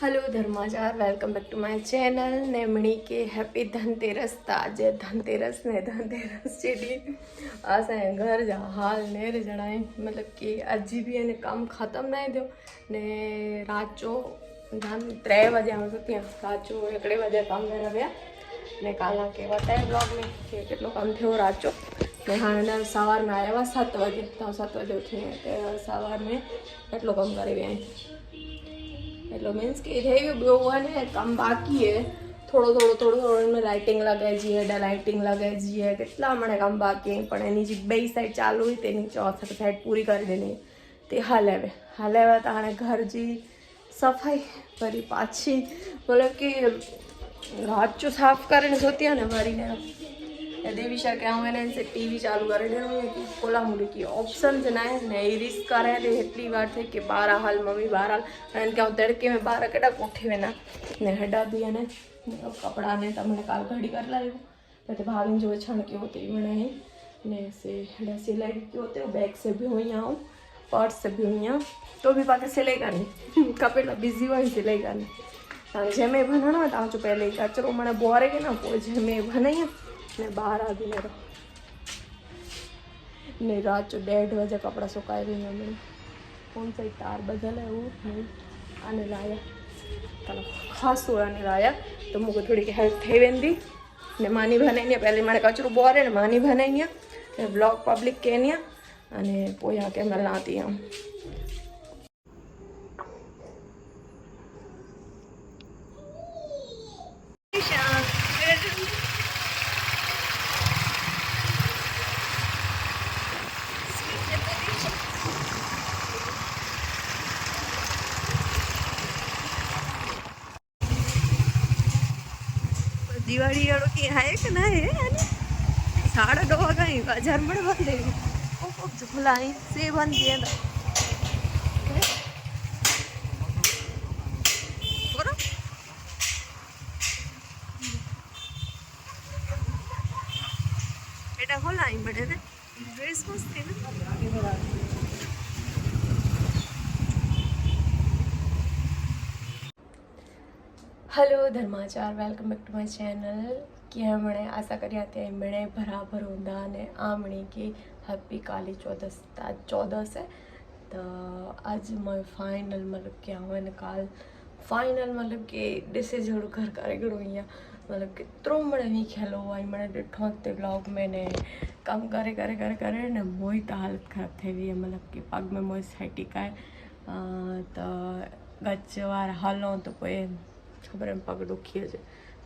Hello धर्माचार welcome back to my channel नेमणी के हैप्पी धनतेरस ताजे धनतेरस ने धनतेरस चेडी असां घर जा हाल नेर जणाए मतलब कि अजी भी एने काम खत्म ना थियो ने रात जो धन 3 बजे हम सुत्या रात जो 1 बजे काम करे रह्या ने काला के बताए ब्लॉग में कि केटलो काम थियो रात जो ने हाणे सवार में आया 7 बजे तो 7 बजे उठी सवार में केटलो काम करे वे એટલે મીન્સ કે થઈ ગયું બહુ ને કામ બાકી હે થોડો એમાં લાઇટિંગ લગાવી જઈએ લાઇટિંગ લગાવી જઈએ કેટલા મને કામ બાકી પણ એની જે બે સાઈડ ચાલુ હોય તેની ચોથા સાઈડ પૂરી કરી દેની તે હાલે હવે તો હાणे घर जी सफ़ाई वरी पाछी मतलब कि रात जो साफ करने सोती है ना वरी ने देवीशा क्या हुए ना इनसे टीवी चालू करे देना है कि कोला मुड़ी की ऑप्शन जना है नई रिस्क करे थे इतनी बार थे कि 12 हाल मम्मी 12 हाल क्या तड़के में 12 केटा कोठे में ना ने हेडा भी है ने कपड़ा ने तमने काल घड़ी कर लायो तो भाभी जो छण के होते मैंने ने से हेडा सिलाई के होते बैग से भी हुई आऊँ पर्स से भी हुई तो भी पाके सिलाई करनी कपेला बिजी हुई सिलाई करनी जेमे भनना था जो पहले कचरो मैंने बोरे के ना पोइ जेमे भनाई ने 12 आगे मेरा ने रात जो 1:30 बजे कपड़ा सुखाए रही मैंने कौन सा तार बदल है वो नहीं आने लाया चलो खास हुआ आने लाया तो मुझे थोड़ी हेल्प थे वेंदी ने मानी बनाई पहले मैंने कचरो बोरे ने मानी बनाई ने ब्लॉग पब्लिक कहनी अने पोया कैमरा लाती हम दिवाली वालों की है कि ना है 2:30 गई बाजार में बंद है झुलाई से बंद किया था बेटा खोलाई बड़े थे ड्रेस मस्त थी ना हेलो धर्माचार welcome back to my channel कि हमने आशा करिया मैंने बराबर होंदा ने आमणी की हैप्पी काली चौदस है तो आज मैं फाइनल मतलब कि आवे काल फाइनल मतलब कि डिसीजन घर करे गणो मतलब कि त्रो मणे नहीं खेलो आई मैंने डिठो ते ब्लॉग में ने काम करे करे करे करे ने मोई तो हालत खराब थी हुई है मतलब कि पग में मोई साइटिकाए तो गचवार हलो तो कोई खबर एम पग दुखी है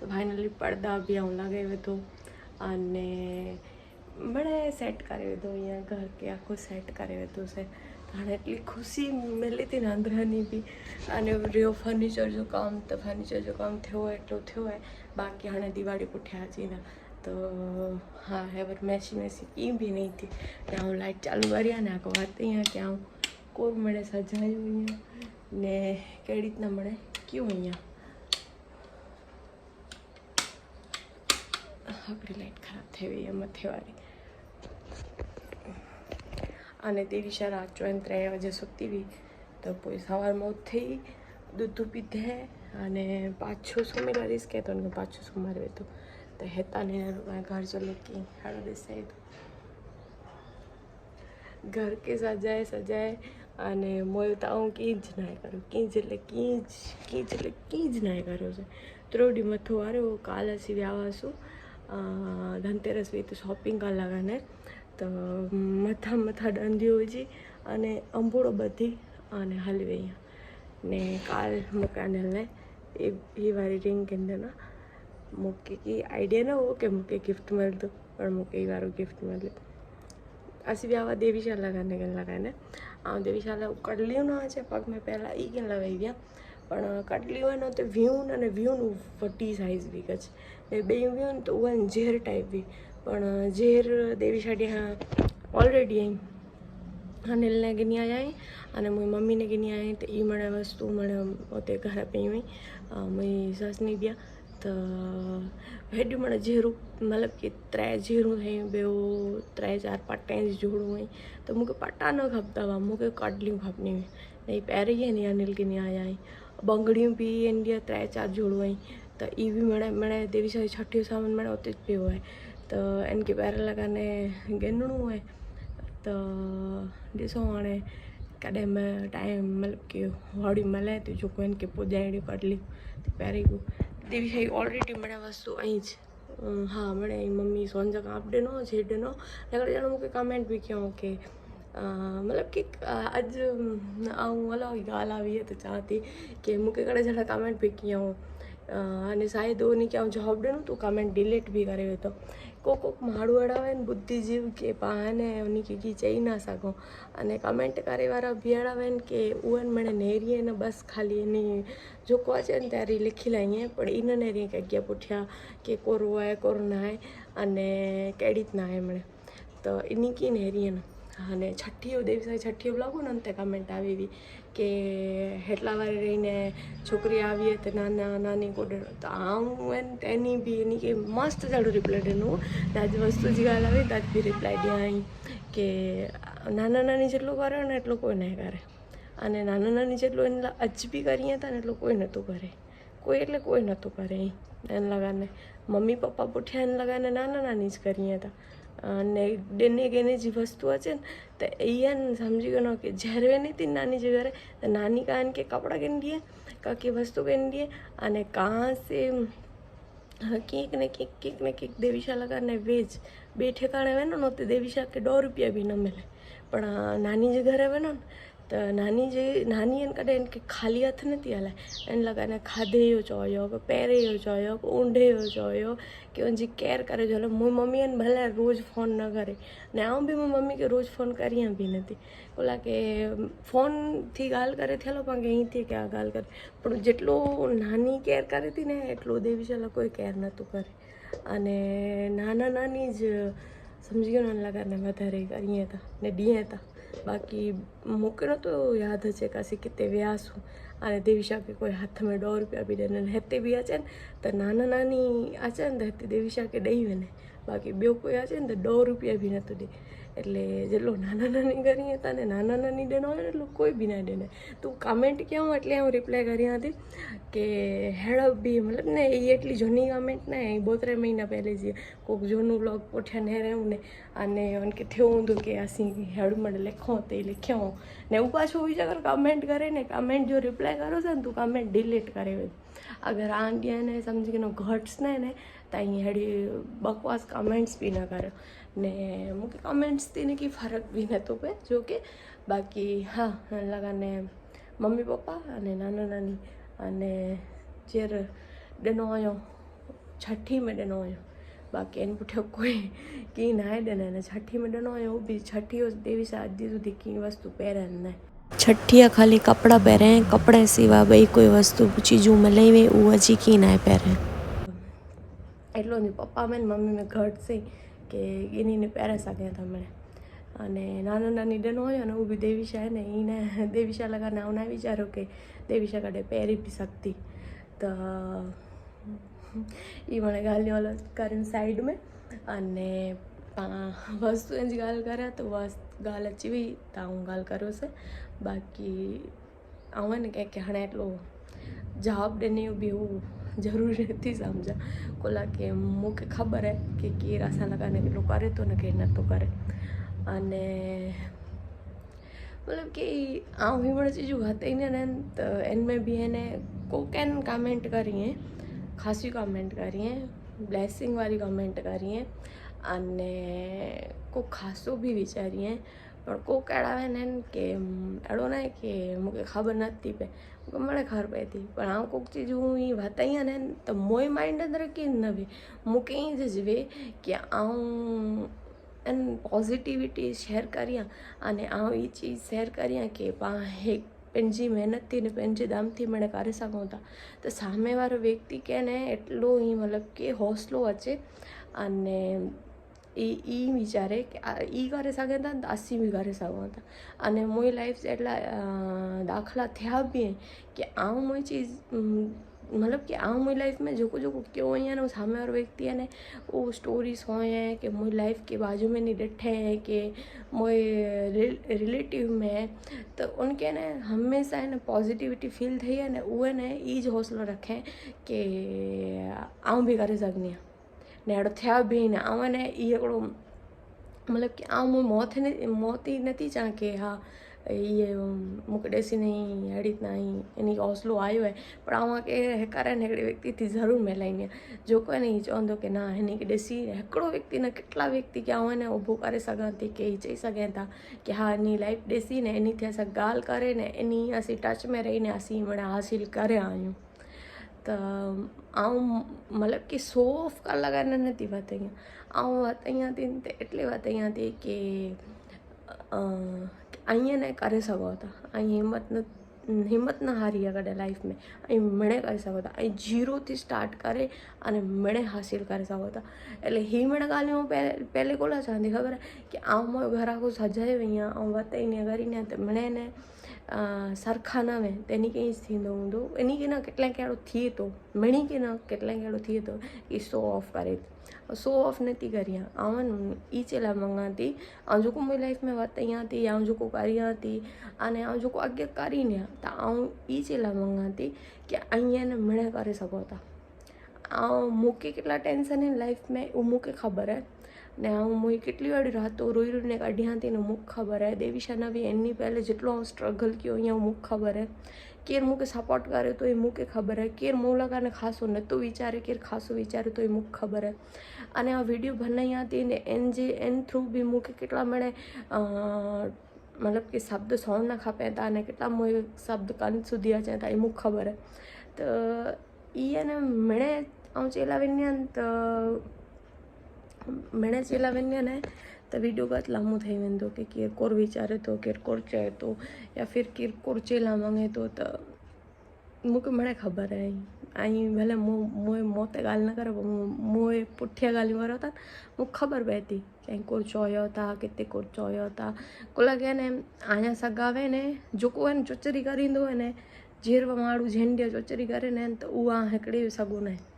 तो फाइनली પડદા બી આવું લગાવ્યું હતું અને મને સેટ કરી દીધું અહીંયા ઘર કે આખું સેટ કરી દીધું છે અને એટલી ખુશી મળી હતી ને અંદરની બી અને રહ્યો ફર્નિચર જો કામ તો ફર્નિચર જો કામ થયો હોય એટલું થયો હોય બાકી હાणे દિવાળી પુઠ્યા હજી ના તો હા હેવર મેસી કી બી નહીં थी ને હું લાઇટ ચાલુ કરી ને આખો વાત અહીંયા કે આવું કોર મળે સજાયું અહીંયા ને કેવી રીતના મળે ક્યું અહીંયા આપણી લાઇટ ખરાબ થઈ ગઈ એમ થવાની અને દેવીશા રાત જો 3 વાગે સૂતી હતી તો કોઈ સવારમાં ઉઠી દૂધ પીધે અને પાછું સુમી કરીશ કે તો પાછું સુમારવે તો હેતાને घर चलो कि हाड़ो दिसे घर के सजाए અને મોય તો હું कीज ना करूँ कीज ना करो से त्रोडी मथो वारे वो काल सी व्यावासु धनतेरस भी तो शॉपिंग कर लगाने तो मथा डंडियो जी अने अंबूड़ो बधी अने हलवे ने काल मुकाने ने ये वाली रिंग के ना मुके की आइडिया ना हो कि मुके गिफ्ट मिल तो पर मुके वारो गिफ्ट मिले असी व्यावा देवीशा लगाने देवीशाला कटलियों ना है पग में पहला ई के लगाई गया पण कटलियों है तो व्यून अने व्यून वड्डी साइज भी कच ने बे व्यून तो वो झेर टाइप भी पण झेर देवीशाडी हाँ ऑलरेडी आई अनिल ने गिनी आई अने मुई मम्मी ने गिनी आई तो ई मणे वस्तु मणे ओते घर पई हुई मुई सस ने दिया तो हेॾियूं मन जीरूं मतलब कि 3 जीरूं ठहियूं ॿियो 3-4 पटें जोड़ूं हुई तो मूंखे पटा न खपंदा हुआ मूंखे कटलियूं खपंदियूं हुई नहीं पहिरीं ई नहीं अनिल की नहीं आया बंगड़ियों भी इंडिया 3-4 जोड़ो आई तो ये भी मैंने देवी शाही छठी सामान मैंने उतने पियो है तो इनके पैर लगाने गिनणु है तो ॾिसो हाणे कॾहिं मैं टाइम मतलब कि होड़ी મળે तो जो कोई इनके पुजाइणी कर ली तो पैरी को देवी शाही ऑलरेडी मैंने वस्तु आई हाँ मैंने मम्मी सोन जगह आप ॾिनो जे ॾिनो लॻड़ ॼण मूंखे कमेंट भी कयो कि मतलब कि अॼु ऐं अलाही ॻाल्हि आई है तो चवां थी कि मूंखे कॾहिं ॼण कमेंट भी कयो अने शायदि उन खे जवाब ॾिनो तो कमेंट डिलीट भी करे वेठो को माण्हू अहिड़ा आहिनि बुद्धिजीव के पाण ने उन खे की चई न सघूं अने कमेंट करे वारा बि अहिड़ा आहिनि की उहे मिड़े नेरी आहिनि बसि ख़ाली इन जेको अचनि त्यारी लिखी लाइ ईअं पर इन नेरी खे अॻियां पुठियां के कोरो आहे कोरो न आहे अने कहिड़ी न आहे मिड़े तो इन की नेरी आहिनि अने छठीअ देवी साईं छठीअ ब्लॉग ने ते कमेंट આવી હતી કે હેટલા વારે રહીને છોકરી આવી તો નાના નાની કોડે તો આવું એની બી એની કે મસ્ત જાડું રિપ્લાય ॾिनो તાજ વસ્તુ जी ॻाल्हि આવી તાજ બી રિપ્લાય ॾियाई કે નાના નાની જેટલું કરે ને એટલું કોઈ નહીં કરે અને નાના નાની જેટલું એને અજ બી કરીએ હતા ને એટલું કોઈ નહોતું કરે કોઈ એટલે કોઈ નહોતું કરે એને લગાને મમ્મી પપ્પા પુઠ્યા એને લગાને નાના નાની જ કરીએ હતા અને ડેને गेने जी वस्तु अचे तो ईअं समझी गयो कि जहर नहीं थी नानी जे घर तो नानी का इनके कपड़ा गिन दिए का की वस्तु गिन दिए अने कहाँ से केक ने केक देवीशाला का ने वेज बे ठिकाने वञो न उते देवीशा के 2 रुपया भी न मिले पर नानी जे घर वञो तो नानी आहिनि कॾहिं इनके खाली हथ नथी हलाए इन लॻाने खाधे जो चयो पहिरे जो चयो ऊंडे जो चयो कि उनजी केयर करे जो मुंहिंजी मम्मी आहिनि भले रोज़ फ़ोन न करे ने आऊं बि मुंहिंजी मम्मी खे रोज़ फ़ोन करियां बि नथी ओला के फ़ोन थी ॻाल्हि करे थियलो पाण खे ईअं थी क्या ॻाल्हि करे पर जेटलो नानी केयर करे थी ने एटलो देवीशाला कोई केयर नथो करे अने नाना नानी ज समझी गयो न लॻाने वधारे करिए था ने ॾींहं था बाकी मूंखे नथो यादि अचे कासी किथे वियासीं अने देवीशा खे कोई हथ में 2 रुपया बि ॾियनि हिते बि अचनि त नाना नानी अचनि त हिते देवीशा खे ॾेई वञे बाक़ी ॿियो कोई अचनि त 2 रुपया बि नथो ॾे એટલે જેટલો નાના નાની કરીએ તને નાના નાની ॾिनो હોય ને એટલું કોઈ બી ના ॾिने તું કમેન્ટ કયો એટલે હું રિપ્લાય કરી હતી કે હેડ બી મતલબ ને એ એટલી જૂની કમેન્ટ ને 2-3 મહિના પહેલે જ કોઈક જૂનું વ્લોગ પોઠ્યા ને રહ્યું ને અને ઉનકે થયું હતું કે અસી હેડ મળે લખો તે લખ્યો ને હું પાછું બીજા અગર કમેન્ટ કરે ને કમેન્ટ જો રિપ્લાય કરો છો ને તું કમેન્ટ ડિલીટ કરે अगर आंडिया ने समझी के घट्स ने ताई हेड़ी बकवास कमेंट्स भी ना करो ने मुझे कमेंट्स थी ने की फ़र्क भी न तो पे जो कि बाकी हाँ लगा ने मम्मी पप्पा अने नाना नानी अने जेर ॾिनो हुयो छठी में ॾिनो हुयो बाकी इन पुठियो कोई की ना ॾिने ने छठी में ॾिनो हुयो बि छठी देवी सां अॼु સુધી की वस्तु पहिरनि न छठिया खाली कपड़ा पहिरें कपड़े सिवा बई कोई वस्तु चीजूं मिले वे उहा जी की ना पहिरें એટલો જ પપ્પા મેં મમ્મી મેં ઘટ છે કે એની પહેરે શકે તમે અને નાના નાની ડનો હોય ને હું બી દેવીશા है ને એને દેવીશા લગાને આવના વિચારો કે દેવીશા કડે પહેરી બી શકતી તો એ મને ગાલી વાળો કરીને સાઈડ में અને वस्तु जी ॻाल्हि करे तो बस ॻाल्हि अची वई त आऊं ॻाल्हि करियो से बाक़ी आऊं न कंहिंखे हाणे एटलो जवाबु ॾिने बि हू ज़रूरी नथी सम्झा कोला के मूंखे ख़बर आहे कि केरु असां लॻाने केतिरो करे थो न केरु नथो करे अने मतलब कि आऊं हींअर चीजूं हथई न आहिनि त इन में बि हिन कोकनि कमेंट करिए ख़ासी कमेंट करिए ब्लेसिंग वारी कमेंट करिए अने को खासो बि वीचारीए पर को कहिड़ा आहिनि की अहिड़ो न आहे की मूंखे ख़बर नथी पए मूंखे મને ख़बर पए थी पर आउं कोक चीजूं ईअं वताई आहिनि त मोए माइंड अंदरि कीअं न वे मूंखे ईअं जज़्बे की आउं इन पॉजिटिविटी शेयर करियां अने आउं ई चीज़ शेयर करियां की पाण पंहिंजी महिनत थी ने पंहिंजे दम थी मणे करे सघूं था त सामे वारो व्यक्ति के ने एटलो ई मतिलबु की हौसलो अचे अने ई वीचारे कि ई करे सघनि था त असीं बि करे सघूं था अने मुंहिंजी लाइफ से एटला दाख़िला थिया बि आहिनि की आउं मुंहिंजी चीज़ मतलब कि आऊँ मुझी लाइफ में जोको जोको क्यों अँ सामे वालो व्यक्ति है ने वो स्टोरीज हो कि मुझी लाइफ के बाजू में नहीं डटे हैं कि मुझे रिलेटिव में तो उनके ने हमेशा है पॉजिटिविटी फील थी है ने उहे ने ई ज हौसलो रखें कि आऊँ भी करे सकनी ने अड़ो थिया भी ने आऊँ ने ई हिकिड़ो मतलब कि आऊँ मौत ही नहीं चाह कि हाँ ये मूंखे ॾेसी नहीं अहिड़ी रीतना इन हौसलो आयो है पर आऊं के कारण हिकिड़े व्यक्ति थी ज़रूर मिलाईंदी आहियां जेको आहे न हीउ चवंदो की न हिन खे ॾिसी हिकिड़ो व्यक्ति न केतिरा व्यक्ति की आऊं आहे न ऊभो करे सघां थी की चई सघनि था की हा इन लाइफ ॾिसी ने इन थी असां ॻाल्हि करे ने इन असीं टच में रही ने असीं माना हासिल करे आहियूं त आऊं मतलब कि शो ऑफ कर लगाने नथी वधाई आऊं वधाई थी त एटले वधाई थी की ईअं न करे सघो था ऐं हिम्मत न हारी आहे कॾहिं लाइफ में ऐं मिणे करे सघो था ऐं जीरो थी स्टार्ट करे अने मिणे हासिल करे सघो था એટલે ही मिणे ॻाल्हियूं पहले कोला चवंदी ख़बर आहे की आऊं मुंहिंजो घर को सजाए वई आहियां ऐं वताईंदी आहियां करींदी आहियां त मिणे ने सरखा न वें त इन खे ईअं थींदो हूंदो इन खे न केतिरा कहिड़ो थिए थो मिणी खे न केतिरा कहिड़ो थिए थो की शो ऑफ करे शो ऑफ नथी करियां आऊं ई चेला मंगा थी ऐं जेको मुंहिंजी लाइफ में वताईं थी ऐं जेको करियां थी अने ऐं जेको अॻियां करींदी आहियां त आऊं ई चेला मंगा थी की ईअं न मिणे करे सघो था ऐं मूंखे केतिरा टेंशन आहिनि लाइफ में उहो मूंखे ख़बर आहे ने आऊं मुंहिंजी केतिरी वारी रातों रोई रोई ने कढियां थी न मूंखे ख़बर आहे देविशा न बि इन पहले जेतिरो आऊं स्ट्रगल कयो ईअं मूंखे ख़बर आहे केरु मूंखे सपोर्ट करे थो मूंखे ख़बर आहे केरु मूं लाइ ख़ासो नथो वीचारे केरु ख़ासो वीचारे थो मूंखे ख़बर आहे अने आ वीडियो बनाई थी ने इन थ्रू बि मूंखे केतिरा मिणे मतलब कि शब्द सौण न खपे था अने केतिरा मुंहिंजे शब्द कन सुधी अचनि था मूंखे ख़बर आहे त इहे न मिणे ऐं चेला वेंदी आहिनि त मिणे चेला वेंदी आहिनि त वीडियो बहुत लांबो थी वेंदो की केरु कोर वीचारे थो केरु कोर चए थो या फिर केरु कोर चेला मांगे थो त मूंखे मिणे ख़बर आहे ऐं भले मूं मौत ॻाल्हि न करे मूं पुठियां ॻाल्हियूं करो था मूंखे ख़बर पए थी कंहिं कोर चयो था किथे कोर चयो था कुल के ने आया सगावे ने जेको आहे न चुचरी करींदो आहे न जीअं माण्हू झंडिया चुचरी करे न त उहा हिकिड़ी सगुन आहे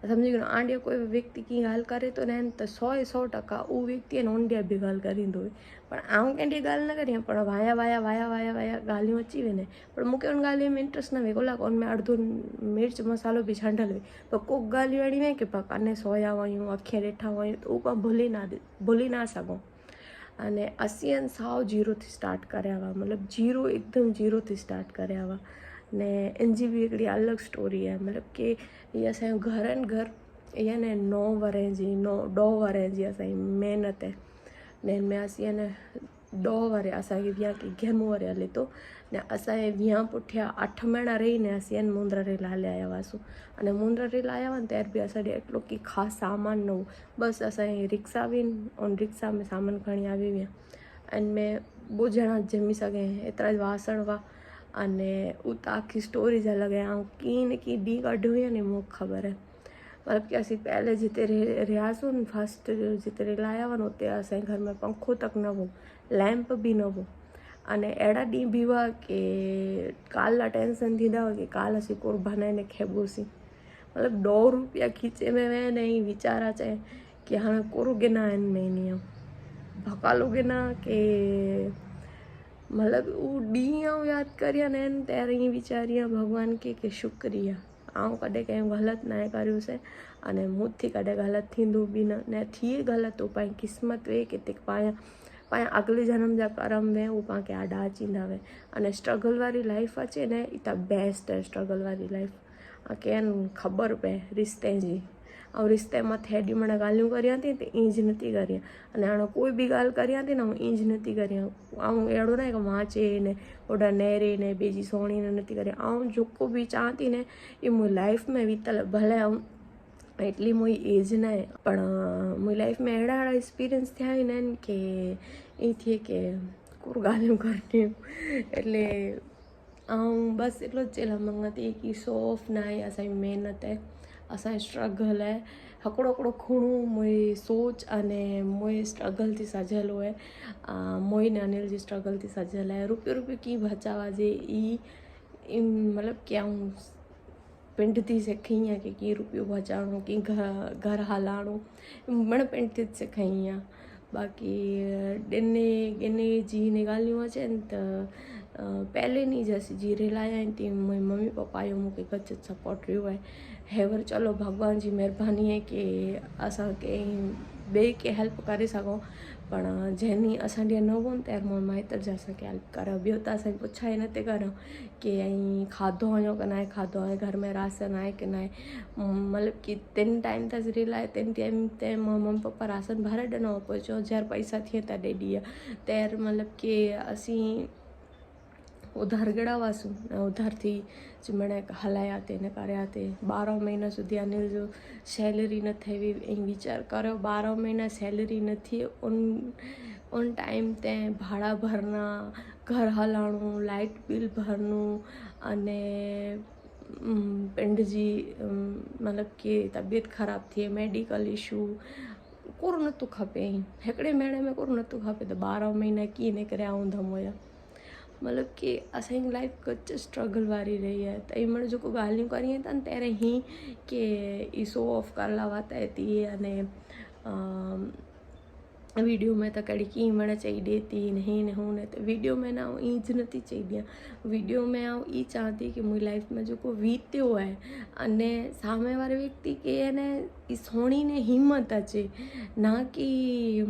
समझी गयो आंडिया कोई व्यक्ति की ॻाल्हि करे थो न त 100% उहो व्यक्ति आहे न ओंडिया बि ॻाल्हि करींदो हुई पर आऊं कंहिंजी ॻाल्हि न करियां पर वाया ॻाल्हियूं अची वञे पर मूंखे उन ॻाल्हियुनि में इंट्रस्ट न हुई कोला उन में अर्धो मिर्च मसालो बि छंडल हुई पर को ॻाल्हियूं अहिड़ी हुई की कने सोया हुयूं अखियूं ॾिठा हुयूं त उहो पाण भुली न सघूं अने असीं साव जीरो थी स्टार्ट करिया हुआ मतिलबु जीरो हिकदमि जीरो थी स्टार्ट करिया हुआ ने इनजी बि हिकिड़ी अलॻि स्टोरी आहे मतिलबु की हीअ असांजो घर आहिनि घर इहा न 9 वरे जी 10 वरे जी असांजी महिनत आहे ने हिन में असीं आहे न 10 वरे असांखे विया की 11 वरे हले थो ने असांजे विया पुठियां 8 महीना रही ने असीं आहे न मुंद्रा रेल हलिया आया हुआसीं अने मुंद्रा रेल आया हुआ ત્યારે बि असां ॾे एतिरो की ख़ासि सामान न हो बसि असांजी रिक्शा बि उन रिक्शा में सामान खणी આવી विया इन में 2 ॼणा जमी सघे एतिरा वासण हुआ अने उतां आखी स्टोरी जा लॻे ऐं कीअं न कीअं ॾींहुं कढियो हुयो ने मूंखे ख़बर आहे मतलब कि असीं पहले जिते रहियासीं न फस्ट जिते रेल आया हुआ न उते असांजे घर में पंखो तक न हो लैम्प बि न हो अने अहिड़ा ॾींहं बि हुआ की काल टेंशन थींदा हुआ की काल असीं कुर्बान ने खेबोसीं मतलब 2 रुपया खीचे में वे नहीं वीचार अचे कि हाँ कोरोगे ना नहीं भकालोगे ना के मतलब वो ॾींहं याद करिया न ત્યારે ईअं वीचारिया भगवान के शुक्रिया आऊं कॾहिं कंहिं ग़लति न करियोसीं अने मूंथी कॾहिं ग़लति थींदो बि न थिए ग़लति हो पाण क़िस्मत वे किथे पाण अगले जन्म जा कर्म वे उहो पाण खे आॾा अचींदा वे अने स्ट्रगल वारी लाइफ अचे न ई त बेस्ट आहे स्ट्रगल वारी लाइफ कंहिं ख़बर पए रिश्ते जी ऐं रिश्ते मथे हेॾी महिल ॻाल्हियूं करियां थी त ईंज नथी करियां अने हाणे कोई बि ॻाल्हि करियां थी न ईंज नथी करियां ऐं अहिड़ो न आहे की मां चए ने ओॾा नेरे ने ॿिए जी सोणी नथी करियां ऐं जेको बि चवां थी न इहो मुंहिंजी लाइफ में वितल भले ऐं एटली मुंहिंजी एज न आहे पर मुंहिंजी लाइफ में अहिड़ा एक्सपीरियंस थिया आहिनि की ईअं थिए की कोई ॻाल्हियूं करणियूं એટલે ऐं बसि एतिरो चेला मंगा थी की शो ऑफ न आहे असांजी महिनत आहे असांजो स्ट्रगल आहे हिकिड़ो हिकिड़ो खूणो मुंहिंजी सोच अने मुंहिंजी स्ट्रगल थी सजियलु आहे मोइन अनिल जी स्ट्रगल थी सजियलु आहे रुपियो कीअं बचावा जे ई मतिलबु की आऊं पिंड थी सेखाई आहे की कीअं रुपयो बचाइणो कीअं घर हलाइणो मन पिंड थी सेखाई आहे बाक़ी ॾिने जी इन ॻाल्हियूं अचनि त पहले नहीं जैसे जी रिलाया थी मुंहिंजे मम्मी पप्पा जो मूंखे गच सपोर्ट रहियो आहे हेवर चलो भगवान जी महिरबानी आहे की असां कंहिं ॿिए खे हेल्प करे सघूं पर जंहिं असां ॾींहुं न हुअमि त मुंहिंजे माइट जा असांखे हेल्प कयो ॿियो त असांखे पुछा ई न ते कयूं की ऐं खाधो हुयो की न आहे खाधो आहे घर में राशन आहे की न आहे मतिलबु की 3 टाइम त रिलाए 3 टाइम ते मम्मी पप्पा राशन भरे ॾिनो पोइ चयो जर पैसा थिए त ॾे ॾींहुं तैर मतिलबु की असीं उधार गिड़ावासीं उधार थी चिमणे हलाया ते न કર્યા તે 12 મહિના સુધી અનિલ જો સેલેરી न થઈ ऐं वीचार करो 12 महीना सैलरी न थी उन टाइम ते भाड़ा भरना घर हलाणो लाइट बिल भरनो अने पिंड जी मतिलबु की तबियत ख़राब थी मेडिकल इशू कोर नथो खपे हिकिड़े महीने में कोर नथो खपे त 12 महीना कीअं निकिरिया हूंदमि हुया मतलब कि असांजी लाइफ कुझु स्ट्रगल वारी रही आहे त हिन महिल जेको ॻाल्हियूं करियूं था पहिरें ई की ई शो ऑफ कर लावा त थी अने वीडियो में त कड़ी कीअं मण चई ॾे थी नहीं न हूं न त वीडियो में ना ईज नथी चई ॾियां वीडियो में आउं ई चां थी की मुंहिंजी लाइफ में जेको वीतियो आहे अने सामे वारे व्यक्ति खे अने ई सोणी ने हिम्मत अचे ना की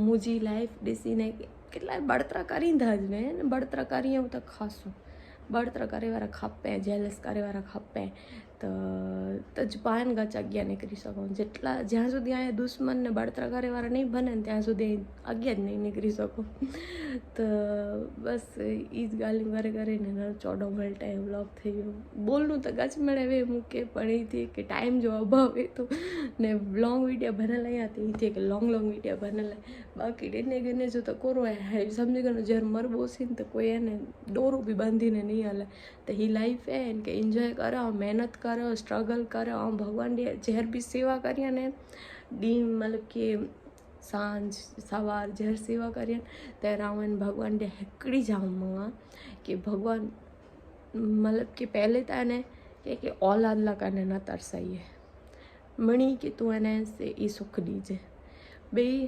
मुंहिंजी लाइफ ॾिसी ने કેટલાય બળતરા કરીંदा જ ને બળતરા કરીએ તો ખાસું બળતરા કરેવાળા ખપે જેલસ કરેવાળા ખપે તો જ પાન ગચ અગિયાર નીકળી શકો જેટલા જ્યાં સુધી અહીંયા દુશ્મન ને બળતરા કરેવાળા નહીં બને ને ત્યાં સુધી અગિયાર નહીં નીકળી શકો તો બસ એ જ ગાલી કરે કરીને 14 મિનિટ વ્લોગ થઈ ગયો બોલનું તો ગચ મળે હવે મૂકે પણ એ થी કે ટાઈમ જો અભાવ એ તો ને લોંગ વિડીયો બનેલા હતી એ થी કે લોંગ વિડીયો બનેલા બાકી ડીને જો તો કોરો સમજી ગયો જ્યારે મરબો છે ને તો કોઈ એને દોરું બી બાંધીને નહીં હાલે તો ही लाइफ है कि एंजॉय करो मेहनत करो स्ट्रगल करो ऐं भगवान ॾे जहर बि सेवा करियां ने ॾींहुं मतिलबु की सांझ सवार जहर सेवा करियां त रावण भगवान ॾे हिकिड़ी जाम मां कि भगवान मतिलबु की पहले त ने कि औलाद ला कने न तरसाई है मणी कि तूं अने से ई सुख ॾिजे बई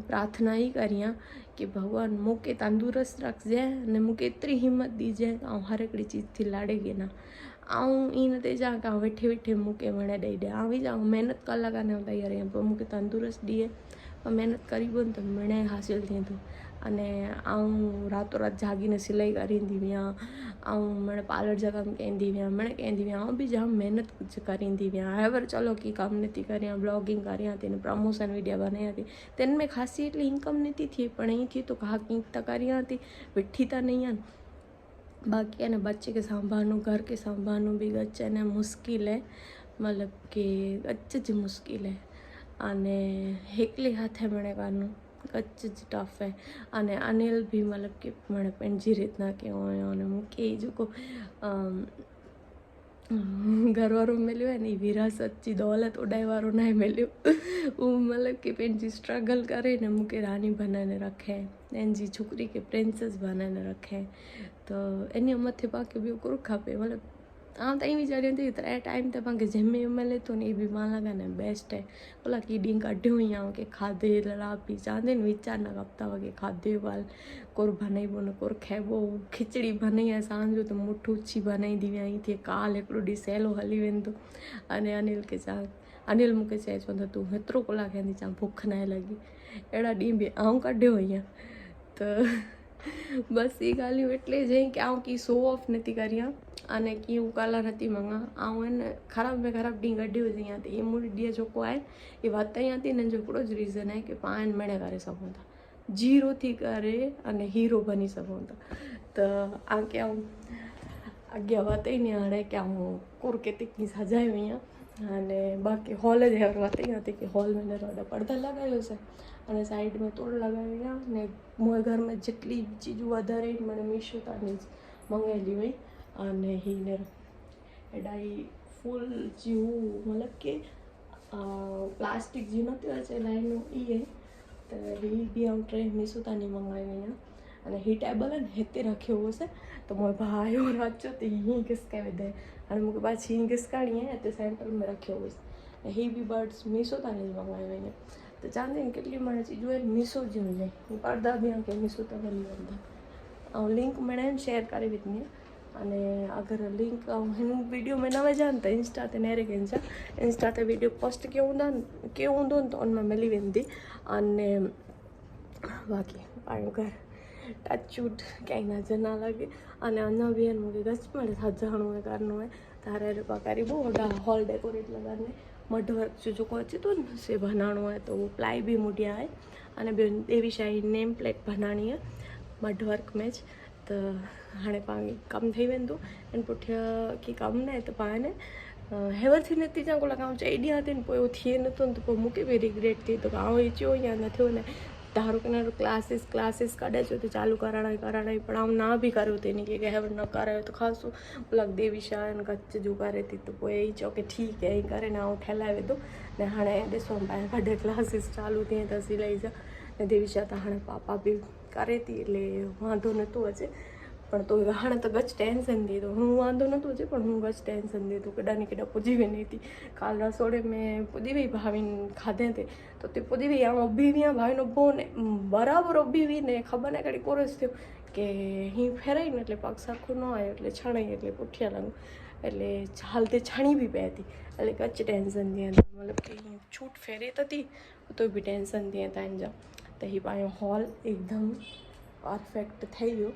प्रार्थना ही करियां कि भगवान मूंखे तंदुरुस्त रखजे अने मूंखे एतिरी हिम्मत ॾिजे ऐं हर हिकिड़ी चीज़ थी लाड़े गे ना ऐं ई न ते जा का वेठे वेठे मूंखे वणे ॾेई ॾे ऐं बि जाऊं महिनत कला काने तयार आहियां पोइ मूंखे तंदुरुस्त ॾिए पर महिनत करिबो न त मणे हासिल थिए थो अने आऊं रातो रात जागीने सिलाई करींदी हुआं ऐं मणे पार्लर जा कमु कंदी हुआं मणे कंदी हुआं ऐं बि जाम महिनत कुझु करींदी हुआं हेवर चलो की कमु नथी करियां ब्लॉगिंग करियां थी प्रमोशन वीडियो बनायां थी तिन में ख़ासी एटली इनकम नथी थिए पण ई थी तो हा कीअं त करियां थी वेठी त नहीं आहिनि बाक़ी है ना बच्चे के संभालनो घर के संभालनो भी गच है ना मुश्किल है मतलब कि गच जी मुश्किल है अने हिकले हाथे मणे कानूं कच्छ ज टफ है अने अनिल भी मतलब कि मणे पंहिंजी रीतना कयो हुयो अने मूंखे जेको घर वारो मिलियो आहे नी विरासत जी दौलत उॾाए वारो न मिलियो उहो मतलब कि पंहिंजी स्ट्रगल करे ने मूंखे रानी बनाने रखे पंहिंजी छोकिरी खे प्रिंसेस बनाने रखे तो इन मथे पाण खे ॿियो कुझु खपे मतिलबु आउं त ईअं वीचारियां थी त टाइम ते पाण खे जंहिंमें मिले थो न बि मां लॻाने बेस्ट है भला की ॾींहुं कढियो ई आऊं की खाधे ला पी चवंदा आहिनि वीचार न खपता वगे खाधे वाल कोर बनाइबो न कोर खाइबो खिचड़ी बनाई आहे सांझ त मुठो उछी बनाईंदी आहियां ईअं थिए काल हिकिड़ो ॾींहुं सहिलो हली वेंदो अने अनिल खे चवां अनिल मूंखे चए चवंदो तूं हेतिरो कलाक वेंदी चवां बुख न लॻी अहिड़ा ॾींहं बि आउं कढियो आहियां त बसि ई ॻाल्हियूं एटले जई की आउं की शो ऑफ नथी करियां अने की हू कलर नथी मंगा ऐं इन ख़राब में ख़राब ॾींहुं कढी विझी त इहे मूं ॾींहुं जेको आहे इहे वतायां थी हिननि जो हिकिड़ो ज रीज़न आहे की पाण मणे करे सघूं था जीरो थी करे अने हीरो बनी सघूं था त आउं की आऊं अॻियां वधे न हाणे की आऊं कुर केतिरी कीअं सजाई हुई आहियां अने बाक़ी हॉल जे वधे थी की हॉल में ॾाढा पर्दा लॻायोसीं अने साइड में तोड़ लॻायो आहे ने मुंहिंजे घर में जेतिरी चीजूं वधारे आहिनि माने मीशो तां मंगाईंदी हुई अने हींअर एॾाई फुल जी हू मतिलबु की प्लास्टिक जी नथी अचे लाइनूं इहे त हीअ बि आउं 3 मीशो तां मंगाई हुई आहियां अने हीअ टेबल आहे न हिते रखियो हुअसि त मुंहिंजो भाउ आयो अचो त हीअं घिसके विधे हाणे मूंखे पाछी घिसकाणी आहे हिते सेंटर में रखियो हुअसि ऐं हीअ बि बर्ड्स मीशो तां मंगायो आहिनि त चवंदी आहिनि केतिरी माण्हू चीजूं आहिनि मीशो जी हुजे पर्दा बि के मीशो तां मिली वेंदा ऐं लिंक मिणे शेयर करे विझंदी आहियां अने अगरि लिंक हिन वीडियो में न विझा त इंस्टा ते नेरे कंहिंजा इंस्टा ते वीडियो पोस्ट कयो हूंदो त उन में मिली वेंदी अने बाक़ी पंहिंजो घर टचवुड कंहिं नज़र न लॻे अने अञा बि आहिनि मूंखे गच में सजाइणो आहे करिणो आहे तारे रुपा करीब होॾा हॉल डेकोरेट लगाने मड वर्क जो जेको अचे थो न से बनाइणो आहे त उहो प्लाई बि मूं ॾियां आहे अने ॿियो ॿी शाही नेम प्लेट बनाइणी आहे मड वर्क में त हाणे पाण कमु थी वेंदो ऐं पुठियां की कमु न आहे त पाण हेवर थी नथी जा को लॻाऊं चई ॾियां थी पोइ उहो थिए नथो त पोइ मूंखे बि रिग्रेट थिए थो आउं इहो चयो या न थियो न दारू किनारो क्लासिस कॾहिं चयो त चालू कराइणा ई पर आउं ना बि करियो अथई नी की हेवर न करायो त ख़ासि लॻ देवी शाह आहिनि कच्छ जो करे थी त पोइ ई चयो की ठीकु आहे ई करे न आउं ठहिलाए विधो न हाणे ॾिसो ॿाहिरि कॾहिं क्लासिस चालू थिए त सिलाई जा ऐं देवी शाह त हाणे पापा बि करे थी એટલે વાંધો નહોતો અચે પણ તો હાणे त गच टेंशन थी तो हूँ वांधो नथो अचे पर हूँ गच टेंशन थी तो केॾा ने केॾा पुॼी वञे थी काल रसोड़े में पुॼी वई भाभी खाधे ते तो ते पुॼी वई आउं उभी हुई आहियां भाभी उभो ने बराबरि उभी हुई ने ख़बर न कहिड़ी कोरस थियो કે हीअं फेराई ને એટલે પગ સરખું ન આવ્યો એટલે છણાઈ એટલે પુઠિયા લાગું એટલે હાલતે છણી બી પે હતી એટલે કચ્છ ટેન્શન थी મતલબ કે છૂટ ફેરી તો હતી તો બી ટેન્શન थी तव्हां जा त हीअ पंहिंजो हॉल एकदम परफेक्ट થઈ ગયો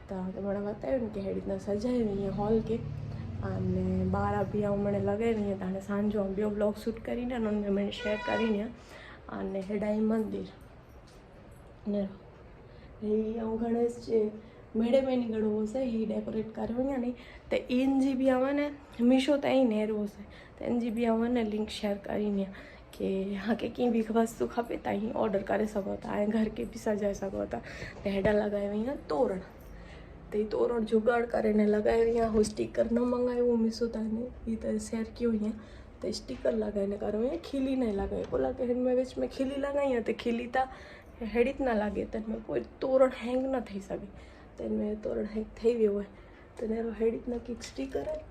त મને બતાવ્યું ને કે અહેડી રીતના સજાવી અહીંયા હॉल કે અને ॿार बि મને લગાવી ને હાणे સાંજો ॿियो બ્લોગ શૂટ કરીને उनमें मैंने शेयर કરીને અને હેડાઈ મંદિર ને ऐं गणेश जे मेड़े में नहीं गणो होसे ही डेकोरेट करो या नहीं तो इन जी भी आवन मीशो ताईं नेरो होसे तो इन जी भी आवन लिंक शेयर करीने कि हाँ के की भी वस्तु खपे ताईं ऑर्डर करे सको था ऐं घर के भी सजाए सको था तो हेडा लगाए हुई हैं तोरण तो ये तोरण जुगाड़ करे ने लगाए हुई हैं वो स्टिकर न मंगाए वो मीशो ताईं ये तो शेयर कियो हुई हैं तो स्टिकर लगाए ने करो या खिली नहीं लगाए बोला कि हिन में विच में खिली लगाई है तो खिली था हेड़ी न लगे तो इनमें कोई तोरण हैंग न थी सके तो इनमें तोरण हैंग थी वियो है तो नेरो हेड़ी न की स्टिकर है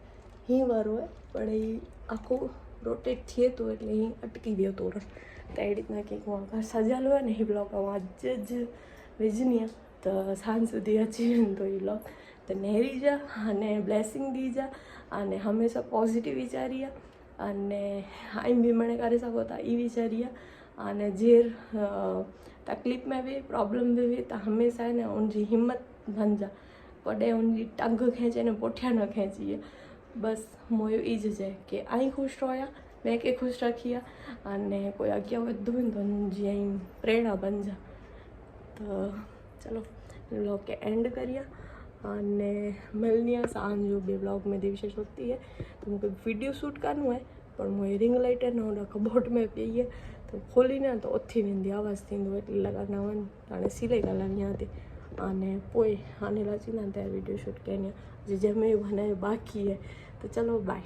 ही वारो है पर ही आखो रोटेट थिए तो એટલે ही अटकी वियो तोरण तो हेड़ी न की घर सजालो है ने ही ब्लॉग अज ज विझनी तो सांझ सुधी अची वेंदो ही ब्लॉग तो नेरी जा अने ब्लेसिंग दी जा अने हमेशा पॉजिटिव विचारी अने आई बि मणे करे सको था ई विचारी अने जेर तकलीफ़ में भी प्रॉब्लम में भी तो हमेशा है ना उनकी हिम्मत बन जा कॾहिं उनकी टंग खेचे ने पुठिया न खेचिए बस मोयो ईज है कि आई खुश रहा मैं के खुश रखी अने कोई अॻियां वधो तो उनकी आई प्रेरणा बन जा तो चलो ब्लॉग के एंड करिए अने मिलनी है सांझ जो बे ब्लॉग में दिवस होती है तो मुझे वीडियो शूट करना है पर मुझे रिंग लाइट है ना कबोर्ड में पई है तो खोली ना तो उथी वेंदी आवाज़ थींदो એટલે લગાડના હોય હાणे સિલાઈ કરવાની હતી અને પોઈ આને લાચી ના वीडियो शूट करनी जे जमे बनाए बाकी है तो चलो बाय।